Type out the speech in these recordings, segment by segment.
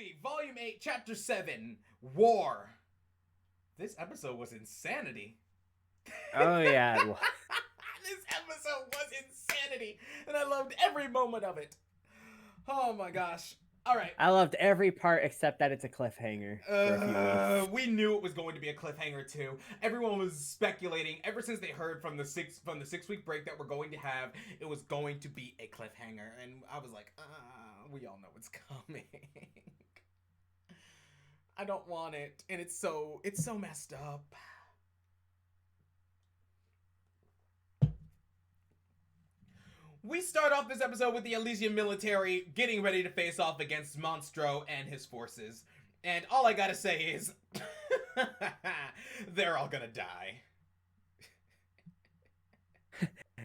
RWBY Volume 8, Chapter 7, War. This episode was insanity. Oh, yeah. This episode was insanity, and I loved every moment of it. Oh my gosh. All right. I loved every part except that it's a cliffhanger for a few weeks. We knew it was going to be a cliffhanger too. Everyone was speculating ever since they heard from the 6-week break that we're going to have. It was going to be a cliffhanger, and I was like, we all know it's coming. I don't want it, and it's so messed up. We start off this episode with the Elysian military getting ready to face off against Monstro and his forces. And all I gotta say is, they're all gonna die.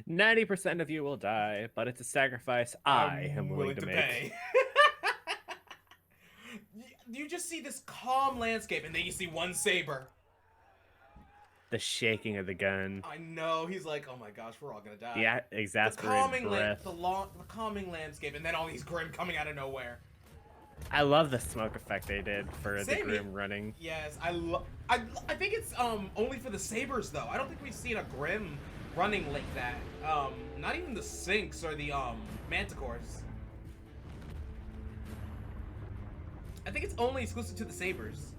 90% of you will die, but it's a sacrifice I am willing to make. Pay. You just see this calm landscape, and then you see one saber. The shaking of the gun. I know. He's like, oh my gosh, we're all gonna die. Yeah, exasperated breath. The calming landscape, and then all these Grim coming out of nowhere. I love the smoke effect they did for the Grim running. Yes, I think it's only for the sabers though. I don't think we've seen a Grim running like that. Not even the Syncs or the Manticores. I think it's only exclusive to the sabers.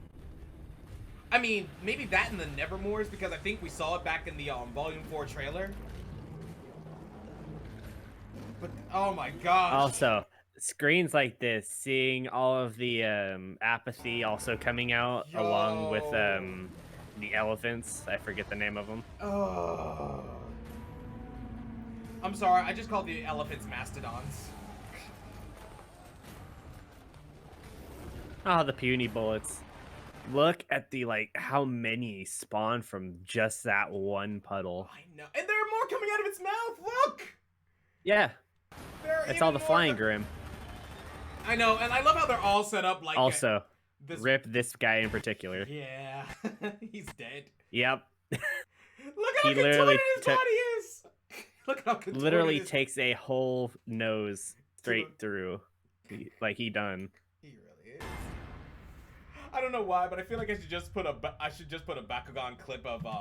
I mean, maybe that and the Nevermores, because I think we saw it back in the Volume 4 trailer. But oh my gosh. Also, screens like this, seeing all of the apathy also coming out along with the elephants. I forget the name of them. Oh. I'm sorry, I just called the elephants mastodons. Oh, the puny bullets. Look at the, how many spawn from just that one puddle. I know. And there are more coming out of its mouth! Look! Yeah. It's all the flying Grim. I know, and I love how they're all set up like... Also, rip this guy in particular. Yeah. He's dead. Yep. Look how contorted his body is! Look how contorted literally takes a whole nose straight through. Like he done. I don't know why, but I feel like I should just put a Bakugan clip of the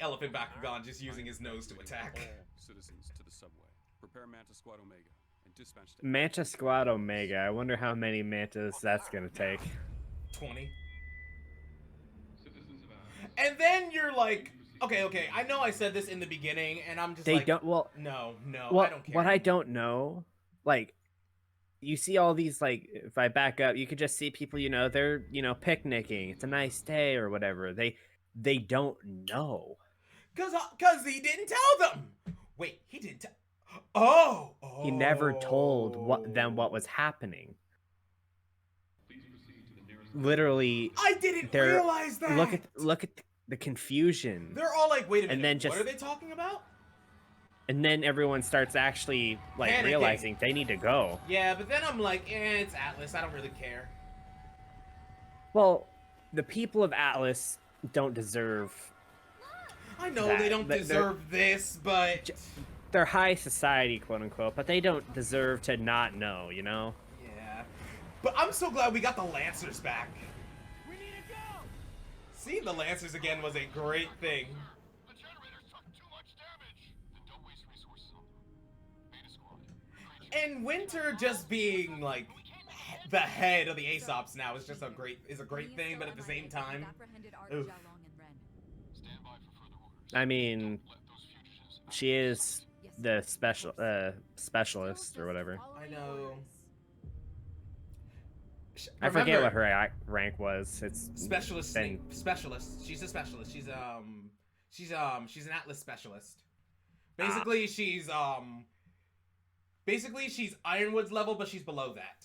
elephant Bakugan just using his nose to attack. Citizens to the subway. Prepare Manta Squad Omega and dispatch them. Manta Squad Omega. I wonder how many mantas that's gonna take. 20. And then you're like, okay. I know I said this in the beginning, and I'm just no, I don't care. What I don't know, you see all these, if I back up, you could just see people, they're, picnicking. It's a nice day or whatever. They don't know. Cause he didn't tell them. Wait, he didn't tell. Oh. He never told them what was happening. Literally. I didn't realize that. Look at the confusion. They're all like, wait a minute. And then what are they talking about? And then everyone starts actually panicking. Realizing they need to go. Yeah, but then I'm like, it's Atlas. I don't really care. Well, the people of Atlas don't deserve. I know they don't deserve this, but they're high society, quote unquote. But they don't deserve to not know, Yeah. But I'm so glad we got the Lancers back. We need to go. Seeing the Lancers again was a great thing. And Winter just being the head of the Aesops now is just a great thing, but at the same time, oof. I mean, she is the specialist or whatever. I know. I forget what her rank was. It's specialist. Specialist. She's a specialist. She's an Atlas specialist. Basically, she's Ironwood's level, but she's below that.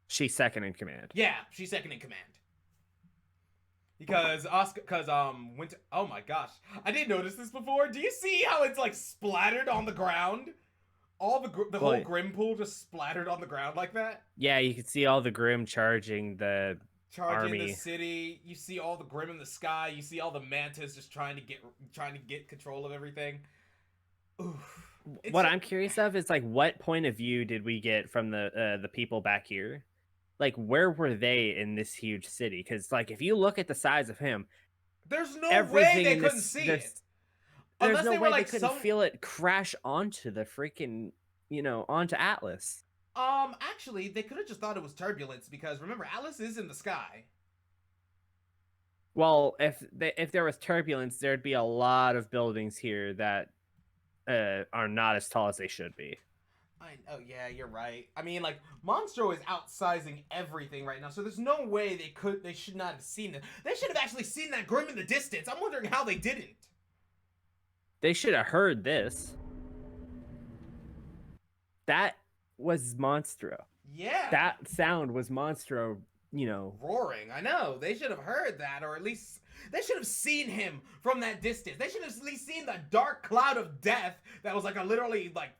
She's second in command. Yeah, she's second in command. Because Winter. Oh my gosh, I didn't notice this before. Do you see how it's splattered on the ground? All the whole Grim pool just splattered on the ground like that. Yeah, you can see all the Grim charging the army. The city. You see all the Grim in the sky. You see all the Mantas just trying to get control of everything. Oof. what I'm curious of is like, what point of view did we get from the people back here? Like, where were they in this huge city? Because like, if you look at the size of him, there's no way everything they in couldn't this see there's it. there's Unless no they were way like they couldn't feel it crash onto the freaking onto Atlas. Actually, they could have just thought it was turbulence because remember, Atlas is in the sky. Well, if there was turbulence, there'd be a lot of buildings here that are not as tall as they should be. Oh yeah, you're right. I mean, like Monstro is outsizing everything right now, so there's no way they should not have seen it. They should have actually seen that Grim in the distance. I'm wondering how they didn't. They should have heard this. That was Monstro. Yeah. That sound was Monstro, roaring. I know. They should have heard that, or at least they should have seen him from that distance. They should have at least seen the dark cloud of death that was like literally like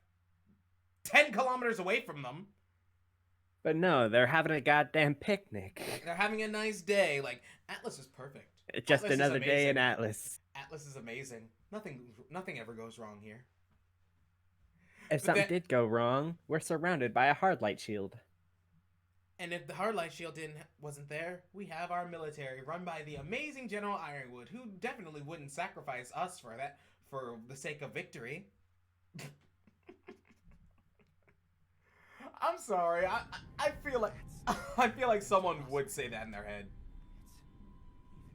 10 kilometers away from them. But no, they're having a goddamn picnic. They're having a nice day. Like, Atlas is perfect. Just Atlas another day in Atlas. Atlas is amazing. Nothing ever goes wrong here. If something did go wrong, we're surrounded by a hard light shield. And if the hard light shield wasn't there, we have our military run by the amazing General Ironwood, who definitely wouldn't sacrifice us for the sake of victory. I'm sorry. I feel like someone would say that in their head.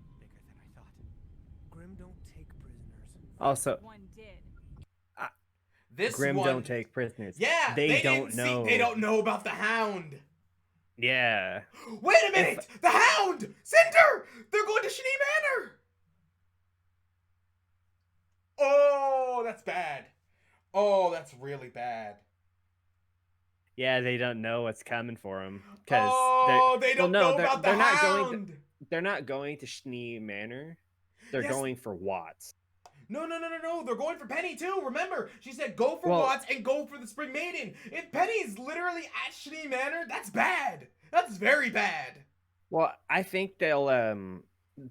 It's bigger than I thought. Grim don't take prisoners. Also, One did. Grim don't take prisoners. Yeah, they don't know. They don't know about the Hound. Yeah. Wait a minute! The Hound! Cinder! They're going to Shinee Manor! Oh, that's bad. Oh, that's really bad. Yeah, they don't know what's coming for them. They don't know about the Hound! They're not going to Shinee Manor. They're going for Watts. No. They're going for Penny too. Remember, she said go for Watts and go for the Spring Maiden. If Penny's literally at Shinee Manor, that's bad. That's very bad. Well, I think they'll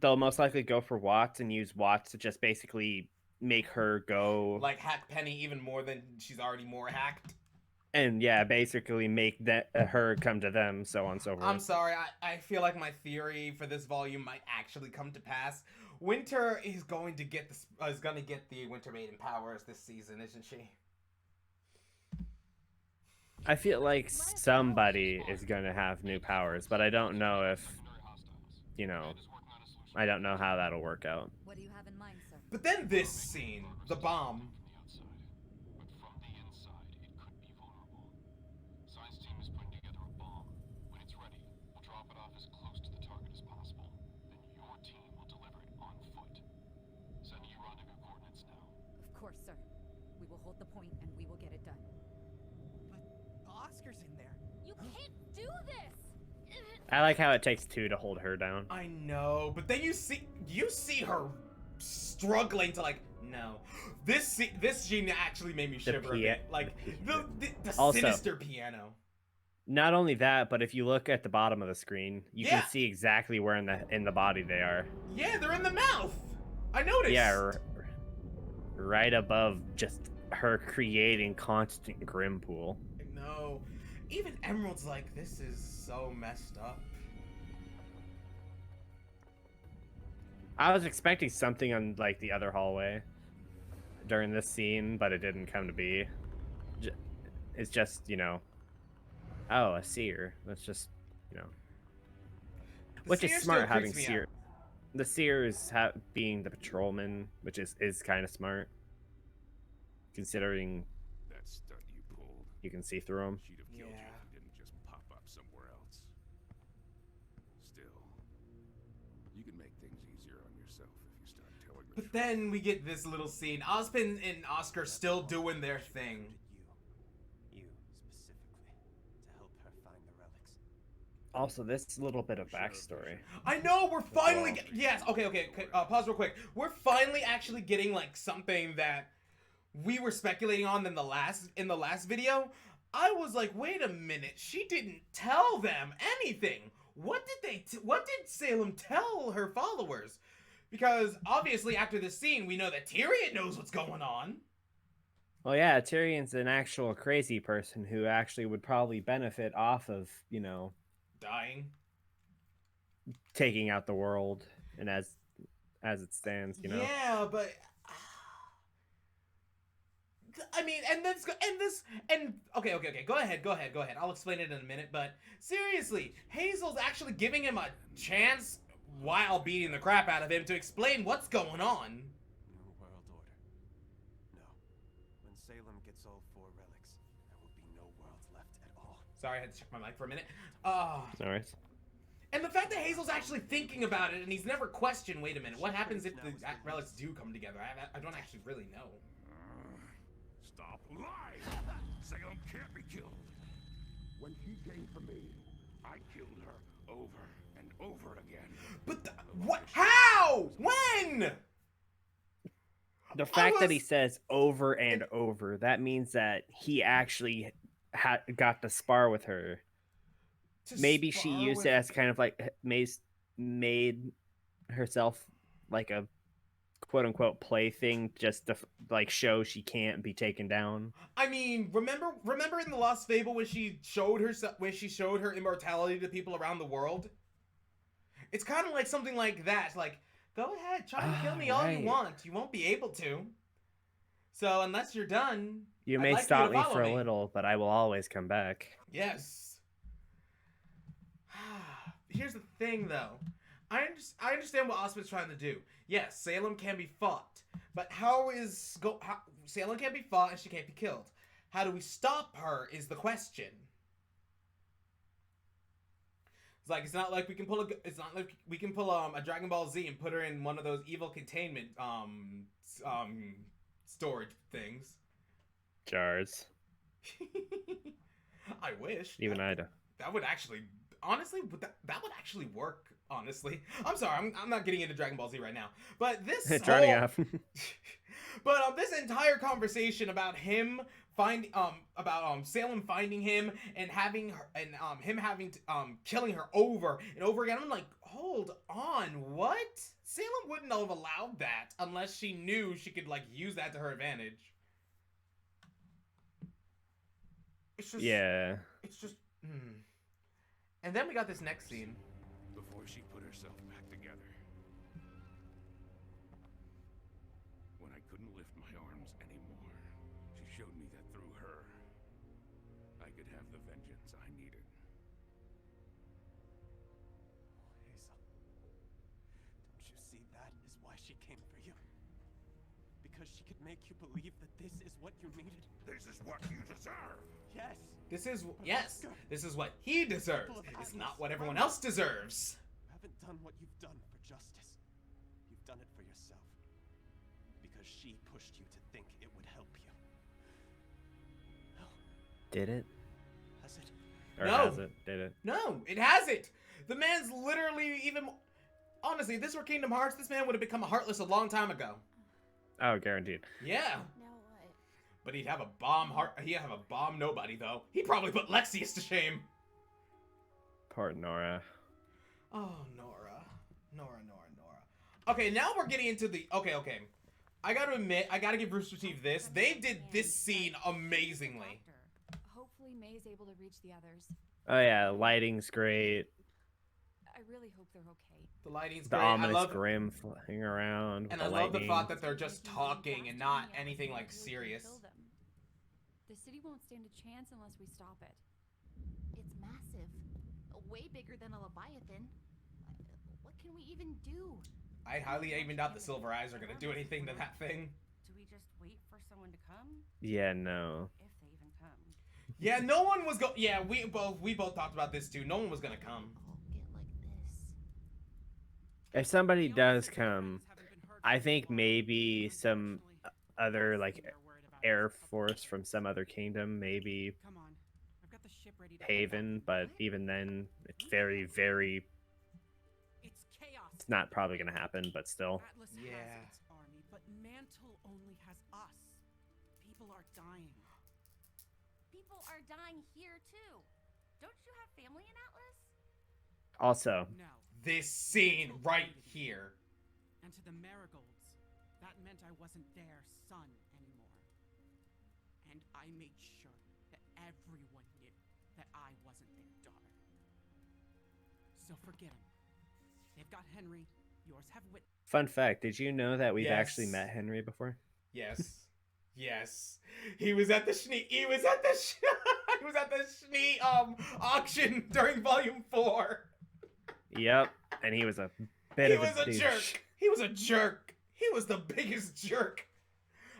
most likely go for Watts and use Watts to just basically make her go like hack Penny even more than she's already more hacked. And yeah, basically make her come to them, so on and so forth. I'm sorry, I feel like my theory for this volume might actually come to pass. Winter is going to get the Winter Maiden powers this season, isn't she? I feel like somebody is gonna have new powers, but I don't know if, I don't know how that'll work out. What do you have in mind, sir? But then this scene, the bomb. The point and we will get it done. But Oscar's in there. You can't do this. I like how it takes two to hold her down. I know, but then you see her struggling to no. This scene actually made me shiver a bit. Like the also, sinister piano. Not only that, but if you look at the bottom of the screen, you can see exactly where in the body they are. Yeah, they're in the mouth. I noticed. Yeah, right above just her creating constant Grim pool. No, even Emerald's like, this is so messed up. I was expecting something on the other hallway during this scene, but it didn't come to be. It's just oh, a seer. That's just which is smart having seer. The seers being the patrolman, which is kind of smart. Considering that stunt you pulled, you can see through them. She'd have killed you if you didn't just pop up somewhere else. Still, you can make things easier on yourself if you start telling the truth. But then we get this little scene. Ozpin and Oscar still doing their thing. You specifically, to help her find the relics. Also, this little bit of backstory. I know we're finally yes. Okay. Pause real quick. We're finally actually getting something that we were speculating on in the last video. I was like, wait a minute, she didn't tell them anything. What did Salem tell her followers? Because obviously after this scene, we know that Tyrion knows what's going on. Well, yeah, Tyrion's an actual crazy person who actually would probably benefit off of, Dying. taking out the world and as it stands, Yeah, but I mean, and okay. Go ahead. I'll explain it in a minute. But seriously, Hazel's actually giving him a chance while beating the crap out of him to explain what's going on. New World Order. No. When Salem gets all 4 relics, there will be no worlds left at all. Sorry, I had to check my mic for a minute. All right. And the fact that Hazel's actually thinking about it and he's never questioned, wait a minute, what happens if the relics do come together? I don't actually really know. Stop lying! Salem can't be killed. When she came for me, I killed her over and over again. But what? How? When? The fact that he says over and over, that means that he actually got to spar with her. Maybe she used it as kind of like made herself like a quote-unquote plaything just to like show she can't be taken down. I mean, remember in the Lost Fable when she showed her immortality to people around the world? It's kind of like something like that. Like, go ahead, try and kill me all you want. You won't be able to. So unless you're done, you may stop me for a little, but I will always come back. Yes. Here's the thing, though. I understand what Osmond's trying to do. Yes, Salem can be fought, but Salem can't be fought and she can't be killed. How do we stop her is the question. It's not like we can pull a Dragon Ball Z and put her in one of those evil containment storage things. Jars. I wish. Even I do. That would actually, honestly, that would actually work. Honestly, I'm sorry, I'm not getting into Dragon Ball Z right now. But this this entire conversation about him Salem finding him and having her, and him having to, killing her over and over again. I'm like, hold on, what? Salem wouldn't have allowed that unless she knew she could like use that to her advantage. It's just, yeah. It's just, And then we got this next scene. Before she put herself back together. When I couldn't lift my arms anymore, she showed me that through her, I could have the vengeance I needed. Hazel, don't you see that is why she came for you? Because she could make you believe that this is what you needed. This is what you deserve. Yes. This is what he deserves. It's not what everyone else deserves. You haven't done what you've done for justice. You've done it for yourself. Because she pushed you to think it would help you. No. Did it? Has it? Or No. has it? Did it? No, it hasn't. The man's literally honestly, if this were Kingdom Hearts, this man would have become a Heartless a long time ago. Oh, guaranteed. Yeah. Now what? But he'd have a bomb nobody, though. He'd probably put Lexius to shame. Poor Nora. Oh, Nora. Okay, now we're getting into the... Okay. I gotta admit, I gotta give Rooster Teeth this. They did this scene amazingly. Hopefully May's able to reach the others. Oh yeah, lighting's great. I really hope they're okay. The lighting's The great. ominous Grim flying around. And I love the thought that they're just talking and not anything like serious. The city won't stand a chance unless we stop it. It's massive. Way bigger than a Leviathan. What can we even do? I highly even doubt the Silver Eyes are gonna do anything to that thing. Do we just wait for someone to come? Yeah, no. If they even come. Yeah, no one was yeah, we both talked about this too. No one was gonna come. I'll get like this. If somebody does come, I think maybe some other like Air Force from some other kingdom, maybe Come on. I've got the ship ready to Haven, but even then, it's very, very... It's chaos. It's not probably going to happen, but still. Atlas Yeah. has its army, but Mantle only has us. People are dying. People are dying here too. Don't you have family in Atlas? Also, No. This scene right here. And to the Marigolds, that meant I wasn't their son anymore. And I made sure that everyone knew that I wasn't their daughter. So forget them. They've got Henry. Yours have Whit. Fun fact, did you know that we've actually Yes. met Henry before? Yes. Yes. He was at the he was at the he was at the auction during Volume 4. Yep, and he was a bit of a douche. Jerk. He was a jerk. He was the biggest jerk.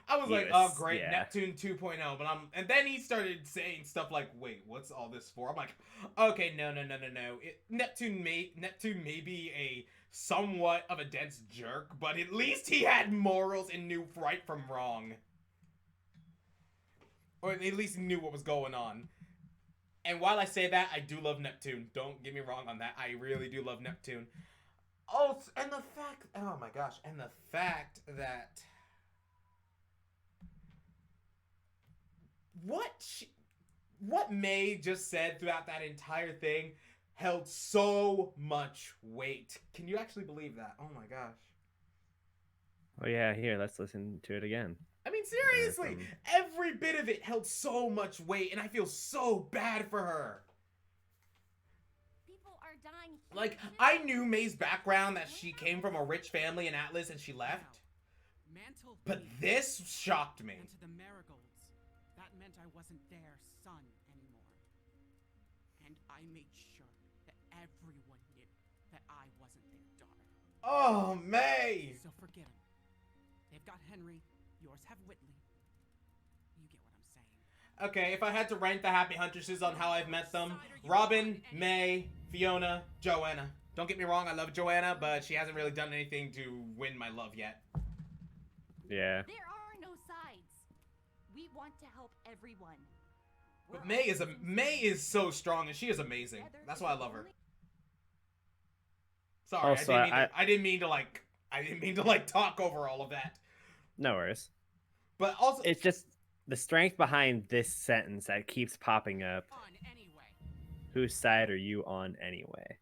I was He like, was- oh great, yeah. Neptune 2.0, but and then he started saying stuff like, wait, what's all this for? I'm like, okay, no. Neptune may be a somewhat of a dense jerk, but at least he had morals and knew right from wrong. Or at least he knew what was going on. And while I say that, I do love Neptune. Don't get me wrong on that. I really do love Neptune. Oh, and the fact, oh my gosh, and the fact that what May just said throughout that entire thing held so much weight. Can you actually believe that? Oh my gosh. Oh yeah, here, let's listen to it again. I mean, seriously, every bit of it held so much weight, and I feel so bad for her. People are dying. Like, I knew May's background, that she came from a rich family in Atlas and she left. Mantle But Thieves this shocked me. and to the Marigolds. That meant I wasn't their son anymore. And I made sure that everyone knew that I wasn't their daughter. Oh, May! So forget them. They've got Henry. Yours have Whitley. You get what I'm saying. Okay, if I had to rank the Happy Huntresses on how I've met them, Robin, May, Fiona, Joanna. Don't get me wrong, I love Joanna, but she hasn't really done anything to win my love yet. Yeah. There are no sides. We want to help everyone. But May is so strong and she is amazing. That's why I love her. Sorry, Also, I didn't mean to like talk over all of that. No worries. But also, It's just the strength behind this sentence that keeps popping up. On anyway. Whose side are you on anyway?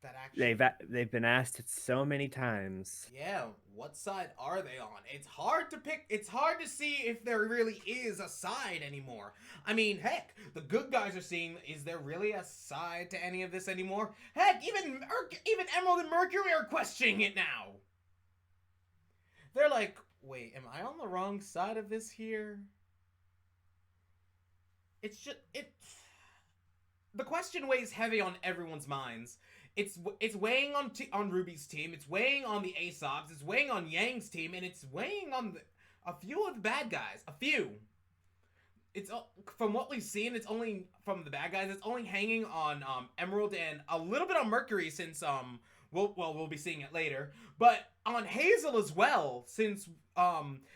that actually, They've been asked it so many times. yeah, what side are they on? It's hard to pick. It's hard to see if there really is a side anymore. I mean, heck, the good guys are seeing, is there really a side to any of this anymore? Heck, even Emerald and Mercury are questioning it now. They're like, wait, am I on the wrong side of this here? It's just, the question weighs heavy on everyone's minds. It's weighing on RWBY's team, it's weighing on the Aesop's, it's weighing on Yang's team, and it's weighing on a few of the bad guys. A few. It's from what we've seen, it's only from the bad guys. It's only hanging on Emerald and a little bit on Mercury, since we'll be seeing it later. But on Hazel as well, since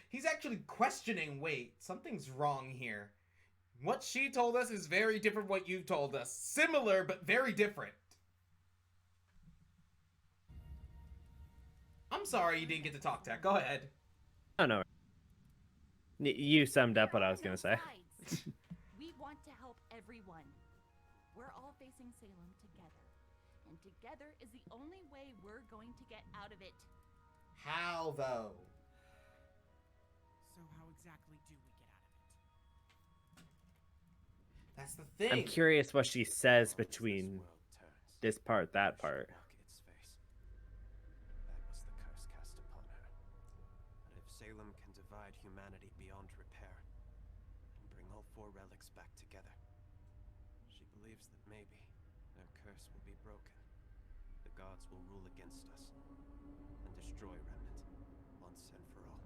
he's actually questioning. Wait, something's wrong here. What she told us is very different from what you told us. Similar, but very different. I'm sorry you didn't get to talk, Tech. Go ahead. Oh no. You summed up what I was gonna say. We want to help everyone. We're all facing Salem together. And together is the only way we're going to get out of it. How, though? So how exactly do we get out of it? That's the thing. I'm curious what she says between this part, that part. That was the curse cast upon her. But if Salem can divide humanity beyond repair and bring all four relics back together, she believes that maybe their curse will be broken. The gods will rule against us and destroy Remnant once and for all.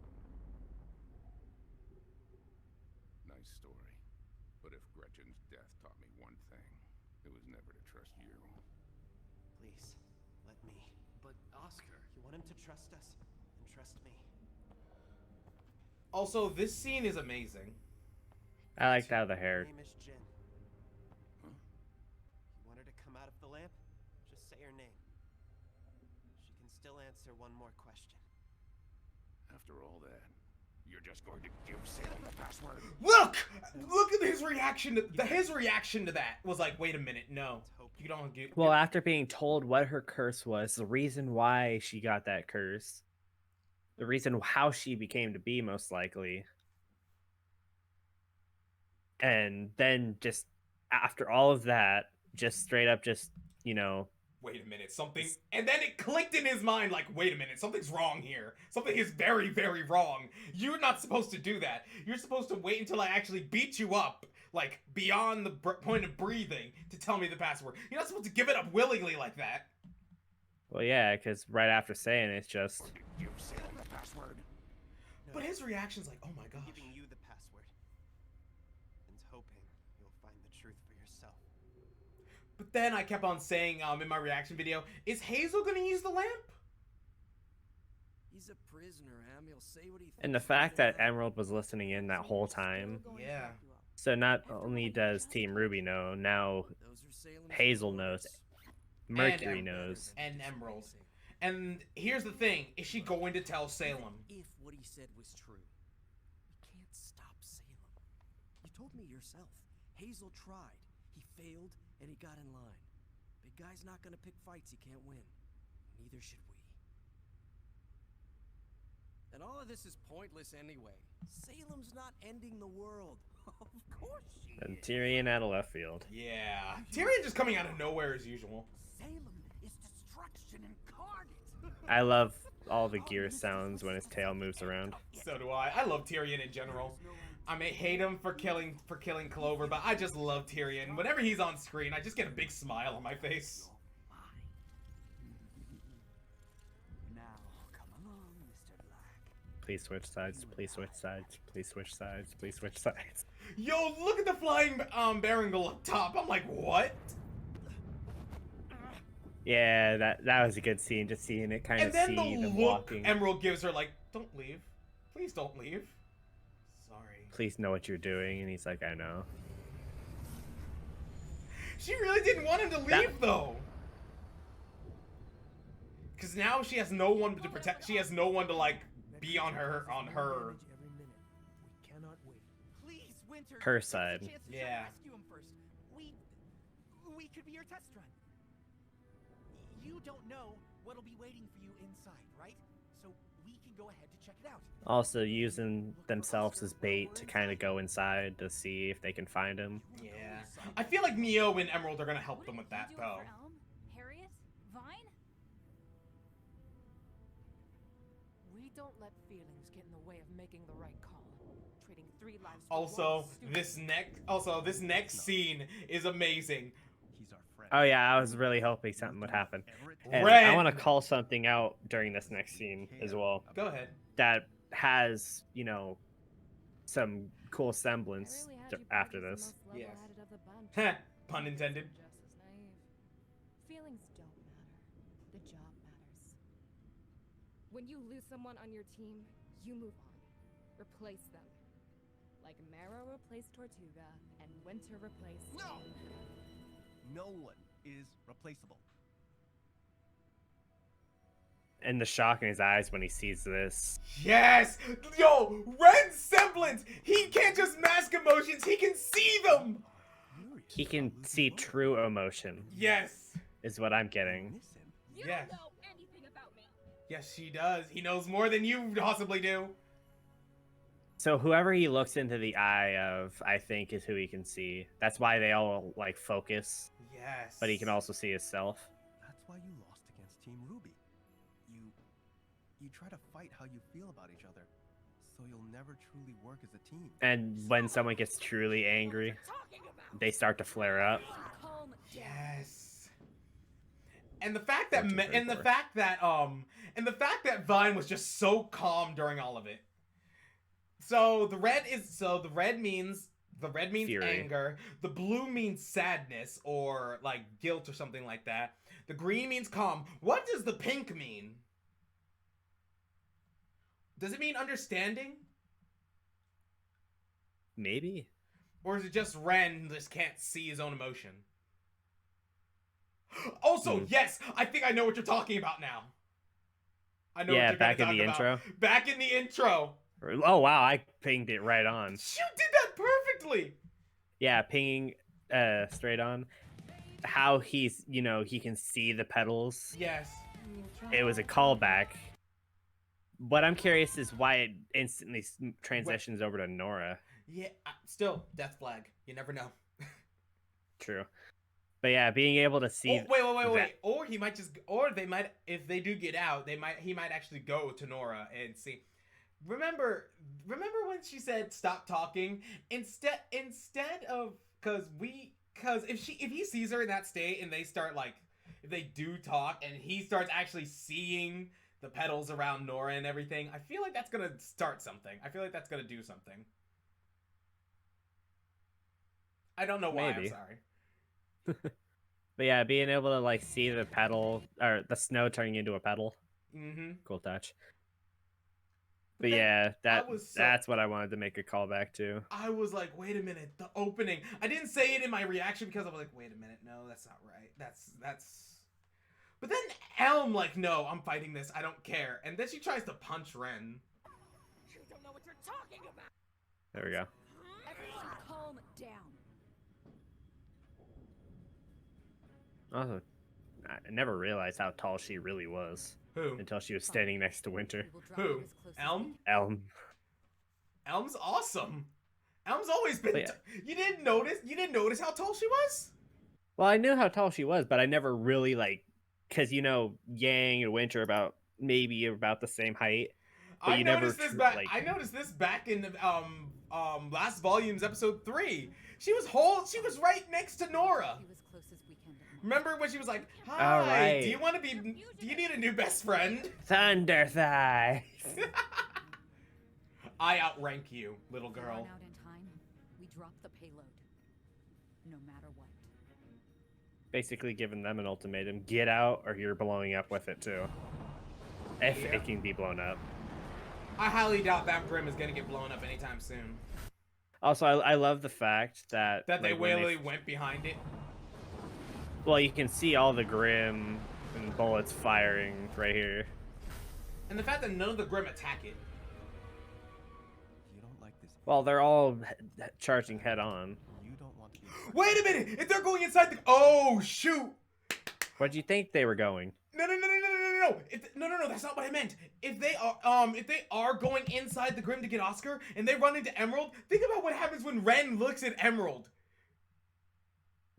Nice story. But if Gretchen's death taught me one thing, it was never to trust you. Please, let me. But Oscar, you want him to trust us and trust me. Also, this scene is amazing. I liked how the hair. Her name is Jin. Huh? You want her to come out of the lamp? Just say her name. She can still answer one more question. After all that, you're just going to give Salem the password? Look at his reaction. His reaction to that was like, wait a minute, no, you don't get. Well, after being told what her curse was, the reason why she got that curse, the reason how she became to be, most likely, And then just after all of that, just straight up just, you know, wait a minute, something, and then it clicked in his mind like, wait a minute, something's wrong here. Something is very, very wrong. You're not supposed to do that. You're supposed to wait until I actually beat you up, like, beyond the point of breathing to tell me the password. You're not supposed to give it up willingly like that. Well, yeah, because right after saying it's just... Give Salem the password. No, But his reaction's like, oh my gosh. giving you the password. And hoping you'll find the truth for yourself. But then I kept on saying in my reaction video, is Hazel gonna use the lamp? He's a prisoner, Em. He'll say what he thinks. And the fact that Emerald was listening in that whole time. Yeah. So not only does Team RWBY know, now Those are Salem's Hazel knows. orders. Mercury knows. And Emerald. And here's the thing, is she going to tell Salem? If what he said was true, we can't stop Salem. You told me yourself. Hazel tried. He failed, and he got in line. Big guy's not gonna pick fights he can't win. Neither should we. And all of this is pointless anyway. Salem's not ending the world. Of course she And is. Tyrion out of left field. Yeah. Tyrion just coming out of nowhere as usual. Salem is destruction incarnate. I love all the gear sounds when his tail moves around. So do I. I love Tyrion in general. I may hate him for killing Clover, but I just love Tyrion. Whenever he's on screen, I just get a big smile on my face. Now, come along, Mr. Black. Please switch sides, please switch sides, please switch sides, please switch sides. Yo, look at the flying Berengal up top. I'm like, what? Yeah, that was a good scene, just seeing it kind And of then see the them look walking. Emerald gives her, like, don't leave. Please don't leave. Sorry. Please know what you're doing, and he's like, I know. She really didn't want him to leave, though. Because now she has no one to protect. She has no one to, like, be on her. Every minute. We cannot wait. Please, Winter. Her give us a side. chance to try Yeah. to rescue him first. We could be your test run. You don't know what'll be waiting for you inside, right? So we can go ahead to check it out. Also using themselves as bait to kind of go inside to see if they can find him. Yeah. I feel like Neo and Emerald are gonna help them with that, You do it though. for Elm, Harriet, Vine? We don't let feelings get in the way of making the right call. Trading 3 lives for Also, one stupid- this next scene is amazing. He's our friend. Oh yeah, I was really hoping something would happen. And Ren! I want to call something out during this next scene as well. Go ahead. That has, you know, some cool semblance I really had you after pegged as this. the most Yes. level-headed of the bunch. Heh, pun intended. Just as naive. Feelings don't matter. The job matters. When you lose someone on your team, you move on. Replace them. Like Marrow replaced Tortuga, and Winter replaced... No! No one is replaceable. And the shock in his eyes when he sees this. Yes! Yo, Ren's semblance! He can't just mask emotions, he can see them! He can see true emotion, Yes! is what I'm getting. Miss him. You Yes. don't know anything about me. Yes, she does. He knows more than you possibly do. So whoever he looks into the eye of, I think, is who he can see. That's why they all, like, focus. Yes. But he can also see himself. That's why you lost against Team RWBY. You try to fight how you feel about each other, so you'll never truly work as a team. And when someone gets truly angry, they start to flare up. Calm down. Yes. And the fact that What you and the for. fact that Vine was just so calm during all of it. So the red means Fury. anger. The blue means sadness or like guilt or something like that. The green means calm. What does the pink mean? Does it mean understanding? Maybe. Or is it just Ren just can't see his own emotion? Also, yes, I think I know what you're talking about now. I know what Yeah, you're back gonna in the talk about. intro. Back in the intro. Oh wow, I pinged it right on. You did that perfectly. Yeah, pinging straight on. How he's, you know, he can see the petals. Yes. It was a callback. What I'm curious is why it instantly transitions over to Nora. Yeah, still death flag. You never know. True. But yeah, being able to see. Oh, wait. Or he might just, or they might, if they do get out, he might actually go to Nora and see. Remember when she said stop talking instead of because if he sees her in that state and they start like if they do talk and he starts actually seeing the petals around Nora and everything, I feel like that's gonna start something. I feel like that's gonna do something. I don't know why. Maybe. I'm sorry. But yeah, being able to like see the petal or the snow turning into a petal. Mm-hmm. Cool touch. But yeah, that's what I wanted to make a callback to. I was like, wait a minute, the opening. I didn't say it in my reaction because I was like, wait a minute, no, that's not right. That's. But then Elm like, no, I'm fighting this. I don't care. And then she tries to punch Ren. You don't know what you're talking about. There we go. Everyone calm down. Also, I never realized how tall she really was. Who? Until she was standing next to Winter. Who? Elm? Elm's awesome. Elm's always been. Yeah. You didn't notice how tall she was? Well, I knew how tall she was, but I never really like, because Yang and Winter maybe about the same height. But I noticed this back. Like, I noticed this back in the last volume's episode 3. She was right next to Nora. Remember when she was like, "Hi, right. do you need a new best friend?" Thunder thighs. I outrank you, little girl. Run out in time, we drop the payload. No matter what. Basically giving them an ultimatum: get out, or you're blowing up with it too. If it can be blown up. I highly doubt that Brim is gonna get blown up anytime soon. Also, I love the fact that they really went behind it. Well, you can see all the Grim and bullets firing right here. And the fact that none of the Grim attack it. You don't like this. Well, they're all charging head on. You don't want to. Wait a minute! If they're going inside the... Oh, shoot! Where'd you think they were going? No, that's not what I meant. If they are going inside the Grim to get Oscar and they run into Emerald, think about what happens when Ren looks at Emerald.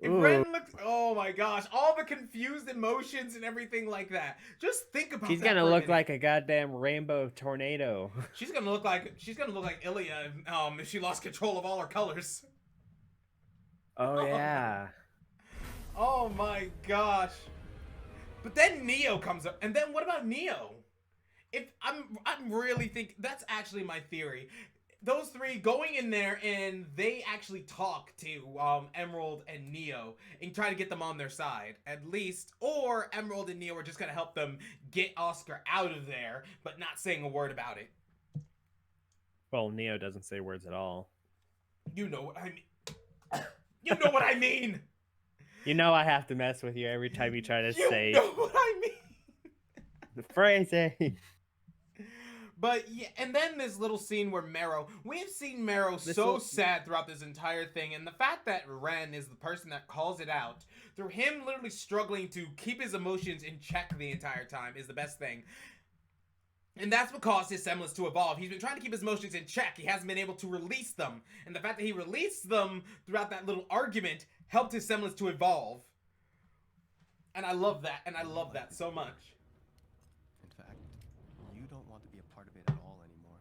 If Ren looks, oh my gosh, all the confused emotions and everything like that. Just think about. She's gonna look like a goddamn rainbow tornado. She's gonna look like Ilya if she lost control of all her colors. Oh yeah. Oh my gosh. But then Neo comes up, and then what about Neo? If I'm really thinking that's actually my theory. Those three going in there and they actually talk to Emerald and Neo and try to get them on their side, at least. Or Emerald and Neo are just gonna help them get Oscar out of there, but not saying a word about it. Well, Neo doesn't say words at all. You know what I mean. You know what I mean. You know I have to mess with you every time you try to say. You know what I mean. The phrasing. But yeah, and then this little scene where we've seen Marrow sad throughout this entire thing, and the fact that Ren is the person that calls it out, through him literally struggling to keep his emotions in check the entire time, is the best thing. And that's what caused his semblance to evolve. He's been trying to keep his emotions in check. He hasn't been able to release them. And the fact that he released them throughout that little argument helped his semblance to evolve. And I love that, and I love that so much. In fact, you don't want to be a part of it at all anymore.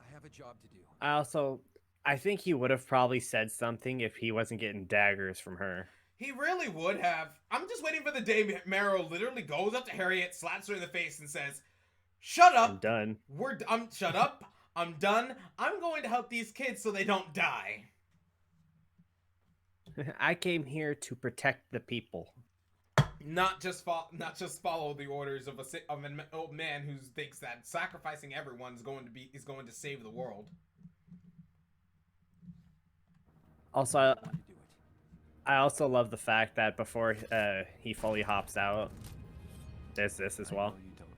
I have a job to do. I think he would have probably said something if he wasn't getting daggers from her. He really would have. I'm just waiting for the day Marrow literally goes up to Harriet, slaps her in the face, and says, "Shut up. I'm done. Shut up. I'm done. I'm going to help these kids so they don't die." I came here to protect the people. Not just follow the orders of an old man who thinks that sacrificing everyone is going to save the world. Also, I also love the fact that before he fully hops out, there's this as well. You don't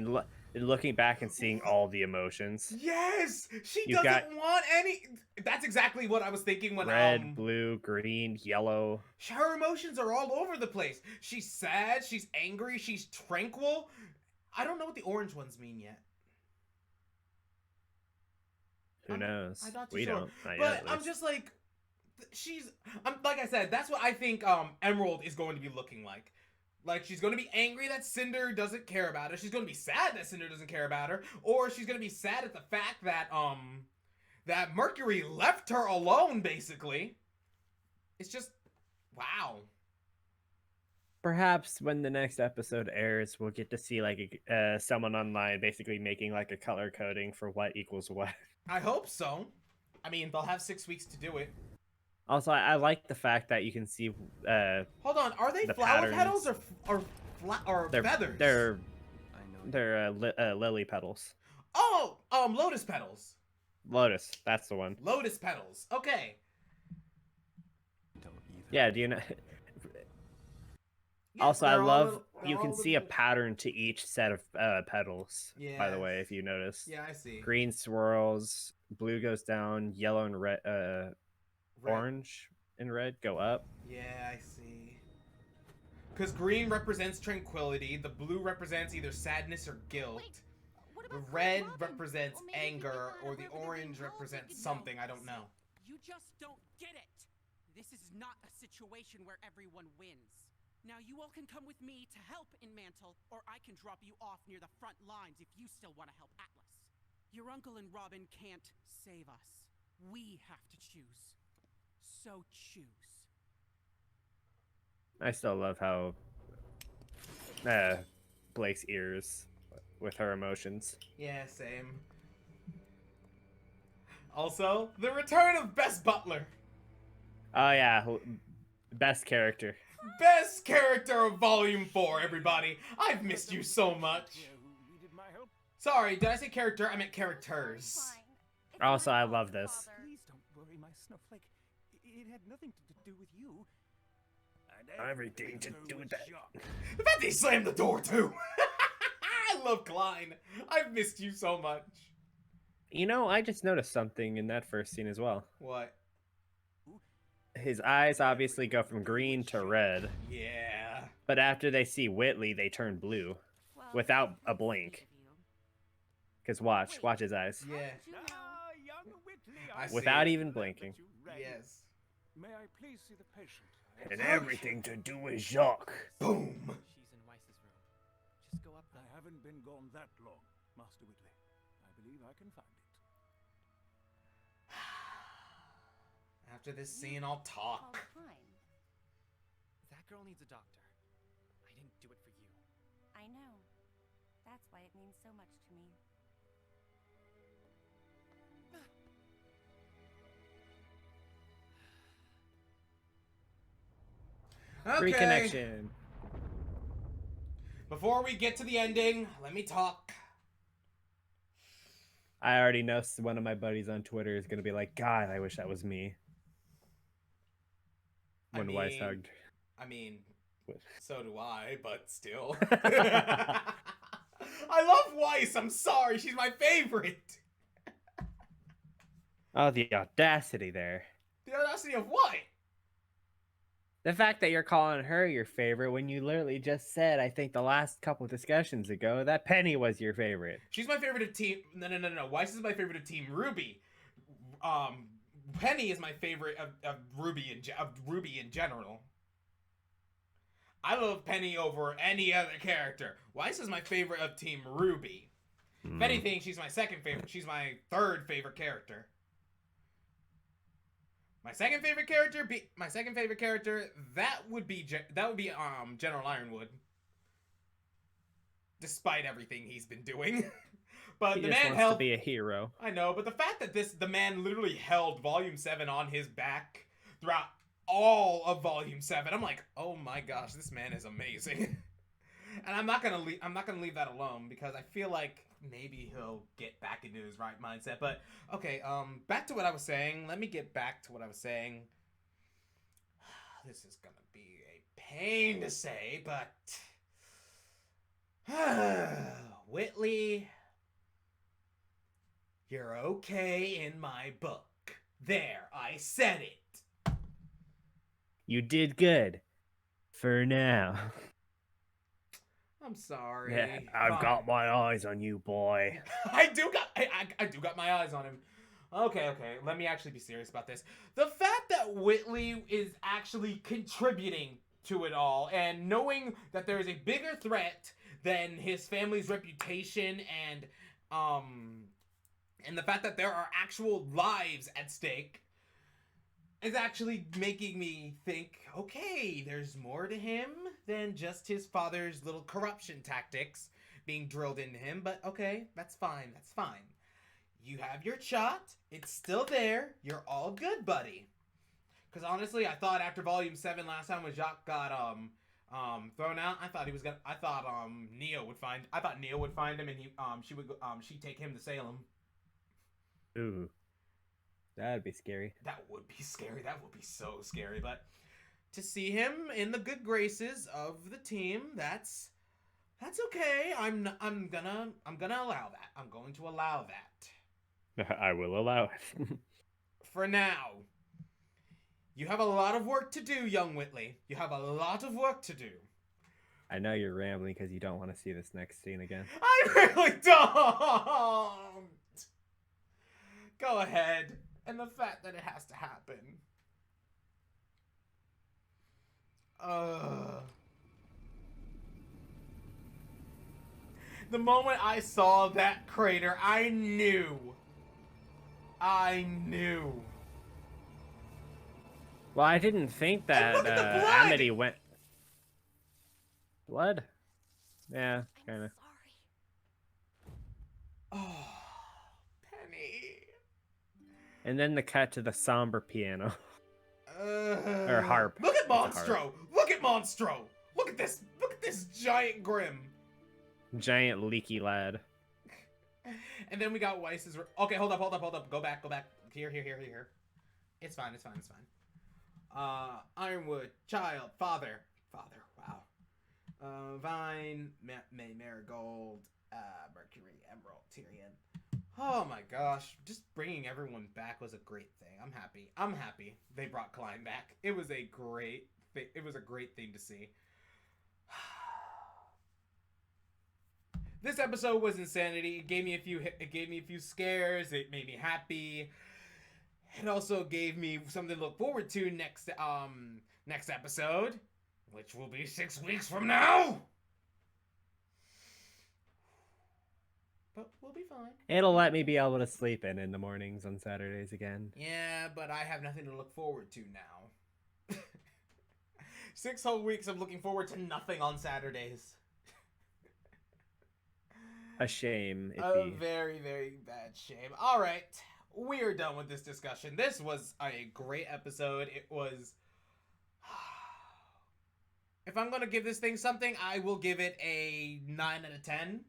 either. And looking back and seeing all the emotions. Yes, she doesn't want any. That's exactly what I was thinking when red, blue, green, yellow. Her emotions are all over the place. She's sad. She's angry. She's tranquil. I don't know what the orange ones mean yet. Who knows? I'm not too We sure. don't. Not yet, But at I'm least. just like, like I said, that's what I think Emerald is going to be looking like. Like, she's going to be angry that Cinder doesn't care about her. She's going to be sad that Cinder doesn't care about her. Or she's going to be sad at the fact that, that Mercury left her alone, basically. It's just, wow. Perhaps when the next episode airs, we'll get to see like someone online basically making like a color coding for what equals what. I hope so. I mean, they'll have 6 weeks to do it. Also, I like the fact that you can see. Hold on, are they the flower patterns. petals or They're feathers? They're lily petals. Oh, lotus petals. Lotus, that's the one. Lotus petals. Okay. Don't either. Yeah, do you know? Yeah, Also, I they're all love little- they're you all can see a little- pattern to each set of petals. By the Yeah. way, if you notice. Yeah, I see. Green swirls, blue goes down, yellow and red, Red. orange and red go up. Yeah, I see. Because green represents tranquility, the blue represents either sadness or guilt. Wait, what The about red Robin? represents Or maybe he could anger, learn or the wherever they're orange involved, represents he could something, know. I don't know. You just don't get it. This is not a situation where everyone wins. Now you all can come with me to help in Mantle, or I can drop you off near the front lines if you still want to help Atlas. Your uncle and Robin can't save us. We have to choose. So choose. I still love how Blake's ears with her emotions. Yeah, same. Also, the return of Best Butler. Oh yeah, best character. Best character of Volume 4, everybody. I've missed you so much. Who needed my help? Sorry, did I say character? I meant characters. Fine. It's Also, my I fault, love this. Father. Please don't worry, my snowflake. It had nothing to do with you. And Everything to do with that. The fact they slammed the door, too. I love Klein. I've missed you so much. You know, I just noticed something in that first scene as well. What? His eyes obviously go from green to red, Yeah. but after they see Whitley, they turn blue Well, without a that's blink. sweet of you. Cause watch his eyes. Yeah. Did you know? Ah, young Whitley, I see Without it. even blinking. Yes. May I please see the patient? And everything to do with Jacques. Boom. She's in Weiss's room. Just go up I there. haven't been gone that long, Master Whitley. I believe I can find it. After this scene, I'll talk. Called Klein. That girl needs a doctor. I didn't do it for you. I know. That's why it means so much to me. Free connection. Before we get to the ending, let me talk. I already know one of my buddies on Twitter is gonna be like, God, I wish that was me. When Weiss mean- hugged. I mean, What? so do I, but still. I love Weiss. I'm sorry. She's my favorite. Oh, the audacity there. The audacity of what? The fact that you're calling her your favorite when you literally just said, I think the last couple of discussions ago, that Penny was your favorite. She's my favorite of Team... No. Weiss is my favorite of Team RWBY. Penny is my favorite of RWBY in general. I love Penny over any other character. Weiss is my favorite of Team RWBY. If anything, she's my second favorite. She's my third favorite character. My second favorite character, that would be General Ironwood. Despite everything he's been doing. But He the just man wants held... to be a hero. I know, but the fact that the man literally held Volume 7 on his back throughout all of Volume 7, I'm like, oh my gosh, this man is amazing. And I'm not gonna leave that alone because I feel like maybe he'll get back into his right mindset. But okay, back to what I was saying. Let me get back to what I was saying. This is gonna be a pain to say, but Whitley, you're okay in my book. There, I said it. You did good. For now. I'm sorry. Yeah, I've Fine. got my eyes on you, boy. I do got my eyes on him. Okay, let me actually be serious about this. The fact that Whitley is actually contributing to it all, and knowing that there is a bigger threat than his family's reputation, and the fact that there are actual lives at stake, is actually making me think, okay, there's more to him than just his father's little corruption tactics being drilled into him, but okay, that's fine. You have your shot. It's still there. You're all good, buddy. Because honestly, I thought after Volume 7 last time when Jacques got thrown out, I thought Neo would find him, and she'd take him to Salem. Ooh. That'd be scary. That would be scary. That would be so scary. But to see him in the good graces of the team, that's okay. I'm gonna allow that. I'm going to allow that. I will allow it. For now. You have a lot of work to do, young Whitley. You have a lot of work to do. I know you're rambling because you don't want to see this next scene again. I really don't. Go ahead. And the fact that it has to happen. The moment I saw that crater, I knew. Well, I didn't think that Amity went... Blood? Yeah, kind of. Oh, Penny. And then the cut to the somber piano. Or harp. Look at Monstro! Look at Monstro! Look at this! Look at this giant Grim! Giant leaky lad. And then we got Weiss's... Okay, hold up. Go back. Here. It's fine. Ironwood, child, father, wow. Vine, May, Marigold, Mercury, Emerald, Tyrion. Oh my gosh, just bringing everyone back was a great thing. I'm happy they brought Klein back. It was a great thing to see. This episode was insanity. It gave me a few scares. It made me happy. It also gave me something to look forward to next episode, which will be 6 weeks from now. But we'll be fine. It'll let me be able to sleep in the mornings on Saturdays again. Yeah, but I have nothing to look forward to now. 6 whole weeks of looking forward to nothing on Saturdays. A shame. A very, very bad shame. All right. We are done with this discussion. This was a great episode. It was... If I'm going to give this thing something, I will give it a 9 out of 10.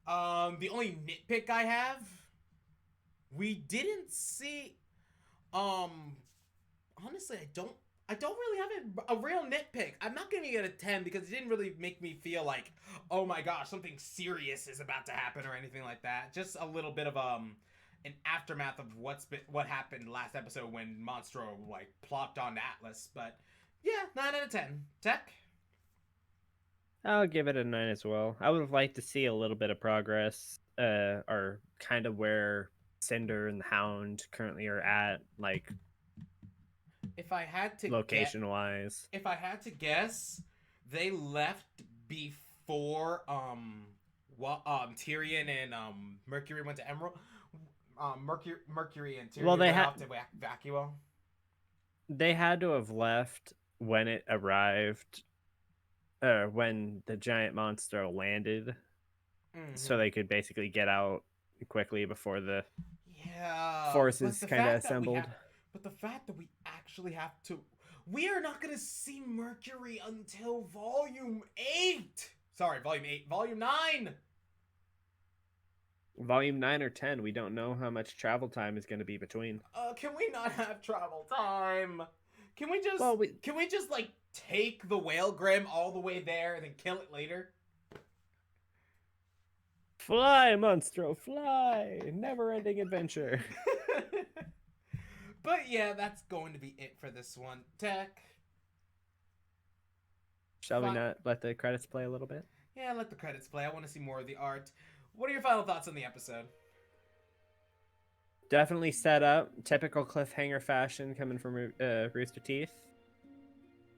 The only nitpick I have... We didn't see... Honestly, I don't really have a real nitpick. I'm not giving it a 10 because it didn't really make me feel like, oh my gosh, something serious is about to happen or anything like that. Just a little bit of an aftermath of what happened last episode when Monstro plopped onto Atlas. But yeah, 9 out of 10. Tech? I'll give it a 9 as well. I would have liked to see a little bit of progress, or kind of where Cinder and the Hound currently are at, if I had to location-wise. If I had to guess, they left before Tyrion and Mercury went to Emerald. Mercury and Tyrion went off to Vacuo. They had to have left when it arrived, when the giant monster landed, so they could basically get out quickly before the forces kind of assembled. But the fact that we actually have to... We are not going to see Mercury until Volume 8! Sorry, Volume 8. Volume 9! Volume 9 or 10. We don't know how much travel time is going to be between. Can we not have travel time? Can we just... Can we just, take the Whale Grim all the way there and then kill it later? Fly, Monstro, fly! Never-ending adventure. But yeah, that's going to be it for this one. Tech. Shall we not let the credits play a little bit? Yeah, let the credits play. I want to see more of the art. What are your final thoughts on the episode? Definitely set up. Typical cliffhanger fashion coming from Rooster Teeth.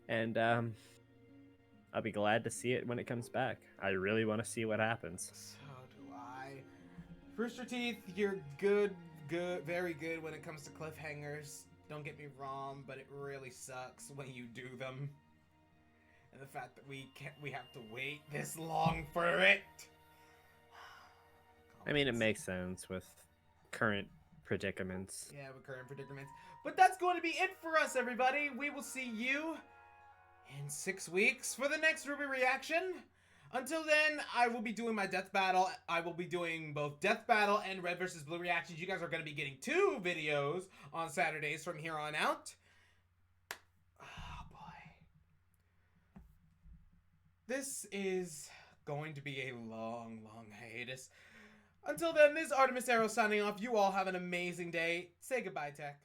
And I'll be glad to see it when it comes back. I really want to see what happens. So do I. Rooster Teeth, you're good, very good when it comes to cliffhangers. Don't get me wrong, but it really sucks when you do them. And the fact that we have to wait this long for it. I mean, it makes sense with current predicaments. Yeah, with current predicaments. But that's going to be it for us, everybody. We will see you in 6 weeks for the next RWBY reaction. Until then, I will be doing my Death Battle. I will be doing both Death Battle and Red vs. Blue reactions. You guys are going to be getting 2 videos on Saturdays from here on out. Oh, boy. This is going to be a long, long hiatus. Until then, this is Artemis Arrow signing off. You all have an amazing day. Say goodbye, Tech.